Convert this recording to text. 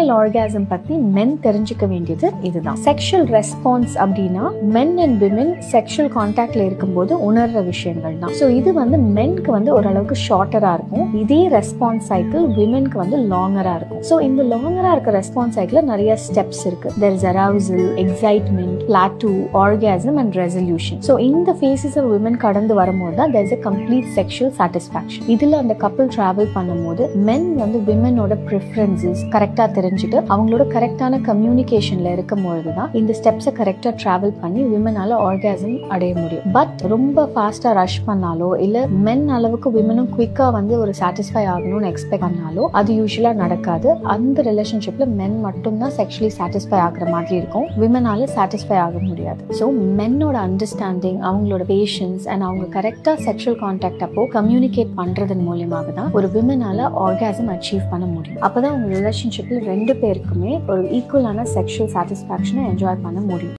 Female orgasm பத்தி மென் தெரிஞ்சுக்க வேண்டியது இதுதான். செக்ஷுவல் ரெஸ்பான்ஸ் அப்படின்னா மென் அண்ட் விமென் செக்ஷுவல் கான்டாக்ட்ல இருக்கும்போது உணர்ற விஷயங்கள் தான். ஸோ இது மென்க்கு ஓரளவுக்கு ஷார்ட்டரா இருக்கும். இதே ரெஸ்பான்ஸ் சைக்கிள் விமென்க்கு லாங்கரா இருக்கும். ஸோ இந்த லாங்கரா இருக்க ரெஸ்பான்ஸ் சைக்கிள் நிறைய ஸ்டெப்ஸ் இருக்கு. there is arousal, excitement, plateau, orgasm and resolution. So இந்த phases of women கடந்து வரும்போது தான் there is a complete sexual satisfaction. இதுல அந்த couple travel பண்ணும்போது men womenோட preferences கரெக்டா தெரிஞ்சுட்டு அவங்களோட கரெக்டான கம்யூனிகேஷன்ல இருக்கும்போது தான் இந்த ஸ்டெப்ஸை கரெக்டா டிராவல் பண்ணி விமனால ஆர்காசம் அடைய முடியும். பட் ரொம்ப ஃபாஸ்டா ரஷ் பண்ணாலோ இல்ல மென் அளவுக்கு விமனும் குயிக்கா ஒரு சாட்டிஸ்ஃபை ஆகணும்னு எக்ஸ்பெக்ட் பண்ணாலோ அது யூஸ்வலா நடக்காது. அந்த ரிலேஷன்ஷிப்ல மென் மட்டும் தான் செக்ஷுவலி சாட்டிஸ்ஃபை ஆகுற மாதிரி இருக்கும். விமனால சாட்டிஸ்ஃபை ஆக முடியாது. ஸோ மென்னோட அண்டர்ஸ்டாண்டிங், அவங்களோட பேஷன்ஸ் அண்ட் அவங்க கரெக்டா செக்ஷுவல் கான்டாக்ட் அப்போ கம்யூனிகேட் பண்றதன் மூலமாக தான் ஒரு விமனால ஆர்காசம் அச்சீவ் பண்ண முடியும். அப்பதான் உங்க ரிலேஷன்ஷிப்ல ரெண்டு பேருக்குமே ஒரு ஈக்குவலான செக்ஷுவல் சாட்டிஸ்ஃபேக்ஷனை என்ஜாய் பண்ண முடியும்.